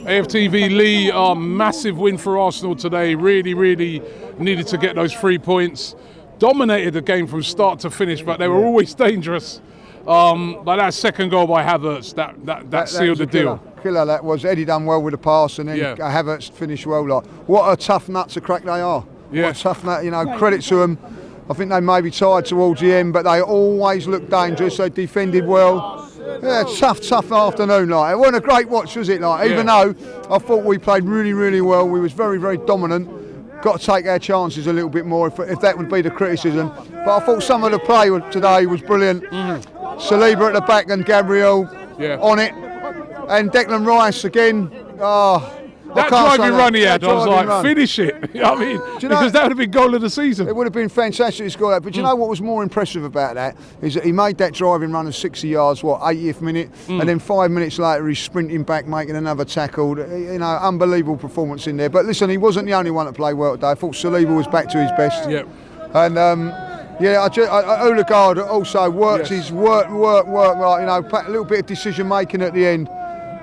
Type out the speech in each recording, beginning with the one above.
AFTV Lee, massive win for Arsenal today. Really, really needed to get those 3 points. Dominated the game from start to finish, but they were always dangerous. But that second goal by Havertz, that sealed the deal. Killer that was. Eddie done well with the pass, and then Havertz finished well. Like, what a tough nut to crack they are. Yeah. What a tough nut, credit to them. I think they may be tired towards the end, but they always looked dangerous. They defended well. Yeah, tough afternoon. Like, it wasn't a great watch, was it? Like, even though I thought we played really, really well, we was very, very dominant. Got to take our chances a little bit more, if that would be the criticism. But I thought some of the play today was brilliant. Saliba at the back and Gabriel on it, and Declan Rice again. That driving run he had, I was like, finish it. I mean, because that would have been goal of the season. It would have been fantastic to score that. But you know what was more impressive about that is that he made that driving run of 60 yards, 80th minute, and then 5 minutes later he's sprinting back, making another tackle. Unbelievable performance in there. But listen, he wasn't the only one that played well today. I thought Saliba was back to his best. Yep. And Odegaard also worked his work, like, a little bit of decision making at the end.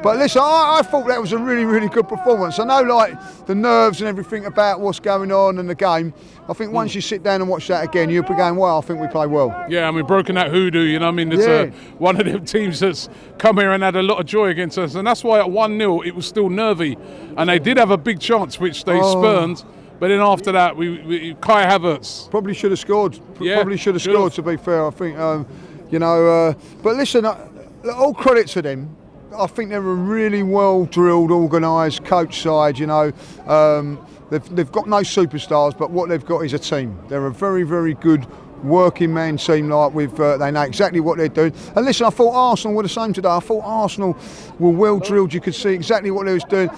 But listen, I thought that was a really, really good performance. I know, like, the nerves and everything about what's going on in the game. I think once you sit down and watch that again, you'll be going, well, I think we played well. Yeah, I mean, broken that hoodoo, it's one of them teams that's come here and had a lot of joy against us. And that's why at 1-0, it was still nervy. And they did have a big chance, which they spurned. But then after that, Kai Havertz probably should have scored. Probably should have scored, to be fair, I think. But listen, all credit to them. I think they're a really well drilled, organised coach side. They've got no superstars, but what they've got is a team. They're a very, very good working man team. They know exactly what they're doing. And listen, I thought Arsenal were the same today. I thought Arsenal were well drilled. You could see exactly what they was doing.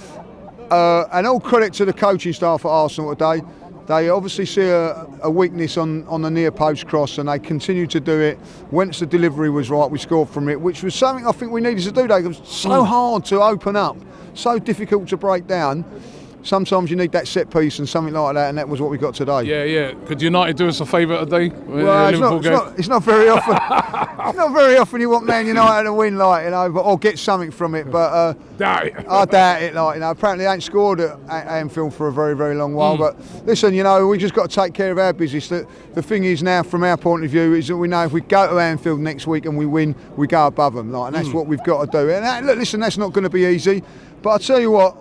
And all credit to the coaching staff at Arsenal today. They obviously see a weakness on the near post cross, and they continue to do it. Once the delivery was right, we scored from it, which was something I think we needed to do. It was so hard to open up, so difficult to break down. Sometimes you need that set piece and something like that, and that was what we got today. Yeah. Could United do us a favour today? Well, it's not very often. It's not very often you want Man United to win, or get something from it. But doubt it. I doubt it. Apparently they ain't scored at Anfield for a very, very long while. But listen, we just got to take care of our business. The thing is now, from our point of view, is that we know if we go to Anfield next week and we win, we go above them. And that's what we've got to do. And listen, that's not going to be easy. But I tell you what.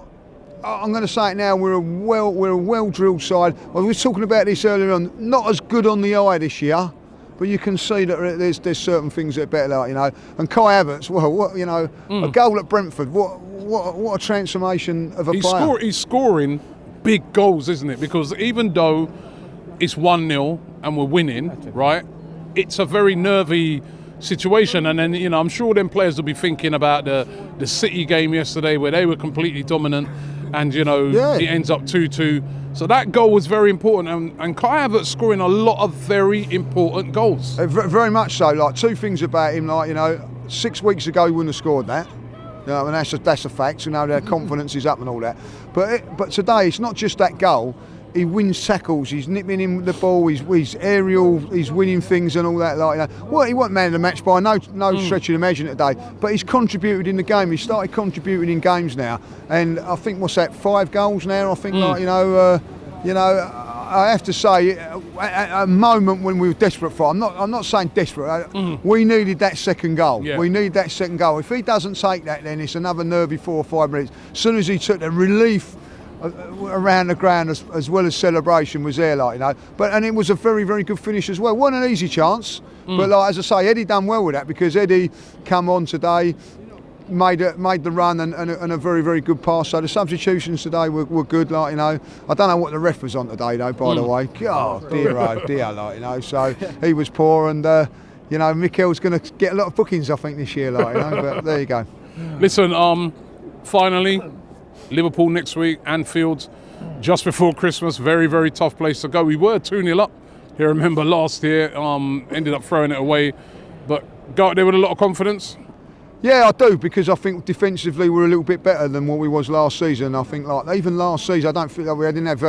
I'm going to say it now. We're a well drilled side. I was talking about this earlier on. Not as good on the eye this year, but you can see that there's certain things that are better. And Kai Havertz, a goal at Brentford. What a transformation of a player. He's scoring big goals, isn't it? Because even though it's 1-0 and we're winning, right? It's a very nervy situation, and then I'm sure them players will be thinking about the City game yesterday where they were completely dominant. And it ends up 2-2. So that goal was very important, and Kai Havertz scoring a lot of very important goals. Very much so. Like, two things about him. 6 weeks ago he wouldn't have scored that. And that's a fact. Their confidence is up and all that. But today it's not just that goal. He wins tackles, he's nipping in with the ball, he's aerial, he's winning things and all that. Well, he wasn't man of the match by no stretch of the imagination today, but he's contributed in the game. He started contributing in games now, and I think 5 goals now. I think I have to say, at a moment when we were desperate for, I'm not saying desperate. We needed that second goal. Yeah. We need that second goal. If he doesn't take that, then it's another nervy 4 or 5 minutes. As soon as he took the relief around the ground as well as celebration was there, and it was a very, very good finish as well. Wasn't an easy chance, but as I say, Eddie done well with that, because Eddie come on today, made the run and a very, very good pass. So the substitutions today were good. I don't know what the ref was on today though, by the way. God, dear, oh dear, so he was poor, and Mikel's going to get a lot of bookings, I think, this year, but there you go. Listen, finally, Liverpool next week, Anfield, just before Christmas. Very, very tough place to go. We were 2-0 up here, remember, last year. Ended up throwing it away. But go out there with a lot of confidence. Yeah, I do, because I think defensively we're a little bit better than what we was last season. I think like even last season, I don't think that we didn't have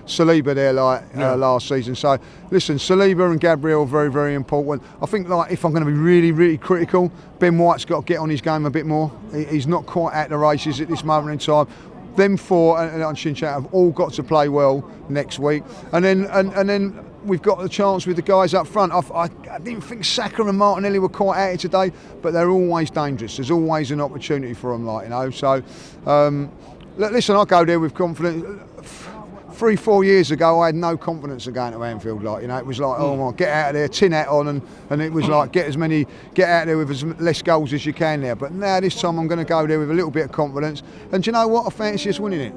Saliba there last season. So listen, Saliba and Gabriel are very, very important. I think like if I'm going to be really, really critical, Ben White's got to get on his game a bit more. He's not quite at the races at this moment in time. Them four and Shinchat have all got to play well next week, and then we've got the chance with the guys up front. I didn't think Saka and Martinelli were quite at it today, but they're always dangerous. There's always an opportunity for them, like, you know. So listen, I go there with confidence. 3-4 years ago, I had no confidence of going to Anfield. Like, you know, it was like, oh my, get out of there, tin hat on, and it was like get out there with as less goals as you can there. But now this time, I'm going to go there with a little bit of confidence. And do you know what? I fancy us winning it.